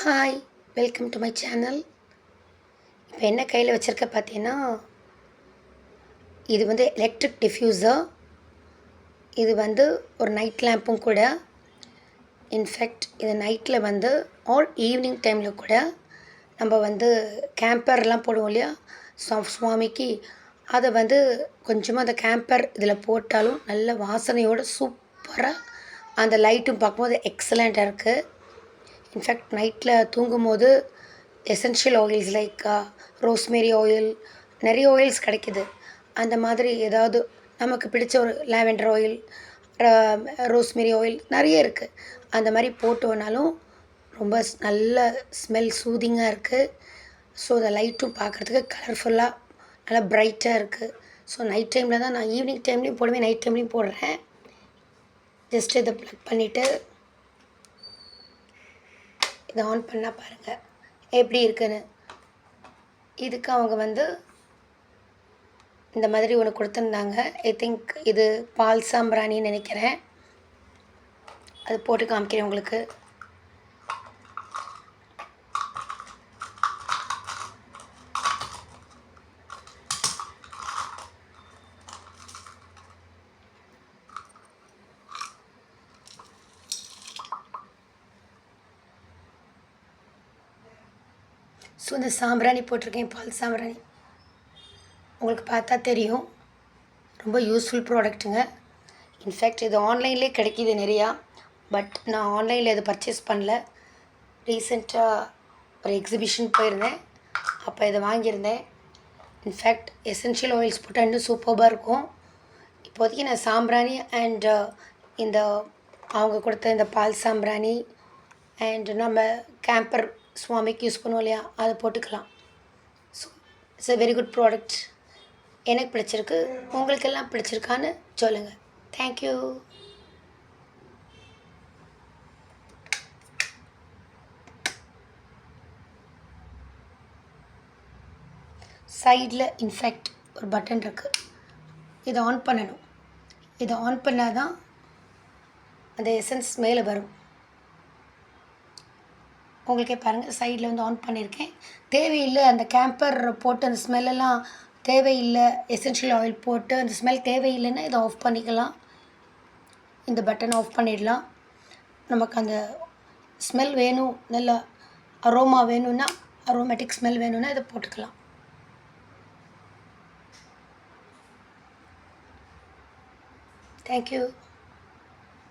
Hi, welcome to my channel. இப்போ என்ன கையில் வச்சுருக்க பார்த்தீங்கன்னா, இது வந்து எலக்ட்ரிக் டிஃப்யூசர். இது வந்து ஒரு நைட் லேம்பும் கூட. இன்ஃபேக்ட் இது நைட்டில் வந்து ஆல் ஈவினிங் டைமில் கூட நம்ம வந்து கேம்பர்லாம் போடுவோம் இல்லையா சுவாமிக்கு, அதை வந்து கொஞ்சமாக அந்த கேம்பர் இதில் போட்டாலும் நல்ல வாசனையோடு சூப்பராக அந்த லைட்டும் பார்க்கும்போது எக்ஸலண்ட்டாக இருக்குது. இன்ஃபேக்ட் நைட்டில் தூங்கும்போது essential oils like rosemary oil, நிறைய ஆயில்ஸ் கிடைக்கிது. அந்த மாதிரி ஏதாவது நமக்கு பிடிச்ச ஒரு லாவெண்டர் ஆயில், ரோஸ்மேரி ஆயில் நிறைய இருக்குது. அந்த மாதிரி போட்டோன்னாலும் ரொம்ப நல்ல ஸ்மெல் சூதிங்காக இருக்குது. ஸோ அந்த லைட்டும் பார்க்குறதுக்கு கலர்ஃபுல்லாக நல்லா பிரைட்டாக இருக்குது. ஸோ நைட் டைமில் தான் நான் ஈவினிங் டைம்லேயும் போடுவேன், நைட் டைம்லேயும் போடுறேன். ஜஸ்ட் இதை ப்ளக் பண்ணிவிட்டு இதை ஆன் பண்ணால் பாருங்கள் எப்படி இருக்குன்னு. இதுக்கு அவங்க வந்து இந்த மாதிரி ஒன்று கொடுத்துருந்தாங்க. ஐ திங்க் இது பால் சாம்பிராணின்னு நினைக்கிறேன். அது போட்டு காமிக்கிறேன் உங்களுக்கு. ஸோ இந்த சாம்பிராணி போட்டிருக்கேன், பால் சாம்பிராணி. உங்களுக்கு பார்த்தா தெரியும், ரொம்ப யூஸ்ஃபுல் ப்ராடக்ட்டுங்க. இன்ஃபேக்ட் இது ஆன்லைன்லேயே கிடைக்கிது நிறையா. பட் நான் ஆன்லைனில் இது பர்ச்சேஸ் பண்ணல. ரீசெண்டாக ஒரு எக்ஸிபிஷன் போயிருந்தேன், அப்போ இதை வாங்கியிருந்தேன். இன்ஃபேக்ட் எசென்ஷியல் ஆயில்ஸ் போட்டால் இன்னும் சூப்பராக இருக்கும். இப்போதைக்கு நான் சாம்பிராணி அண்ட் இந்த அவங்க கொடுத்த இந்த பால் சாம்பிராணி அண்ட் நம்ம கேம்பர் சுவாமிக்கு யூஸ் பண்ணுவோம் இல்லையா, அதை போட்டுக்கலாம். So it's a very good product. எனக்கு பிடிச்சிருக்கு, உங்களுக்கெல்லாம் பிடிச்சிருக்கான்னு சொல்லுங்கள். தேங்க்யூ. சைடில் இன்ஃபேக்ட் ஒரு பட்டன் இருக்குது, இதை ஆன் பண்ணணும். இதை ஆன் பண்ணால் தான் அந்த எசன்ஸ் மேலே வரும். உங்களுக்கே பாருங்கள், சைடில் வந்து ஆன் பண்ணியிருக்கேன். தேவையில்லை அந்த கேம்பர் போட்டு அந்த ஸ்மெல்லெல்லாம் தேவையில்லை, எசென்ஷியல் ஆயில் போட்டு அந்த ஸ்மெல் தேவையில்லைன்னா இதை ஆஃப் பண்ணிக்கலாம். இந்த பட்டன் ஆஃப் பண்ணிடலாம். நமக்கு அந்த ஸ்மெல் வேணும், நல்ல அரோமா வேணும்னா, அரோமேட்டிக் ஸ்மெல் வேணும்னா இதை போட்டுக்கலாம். தேங்க்யூ.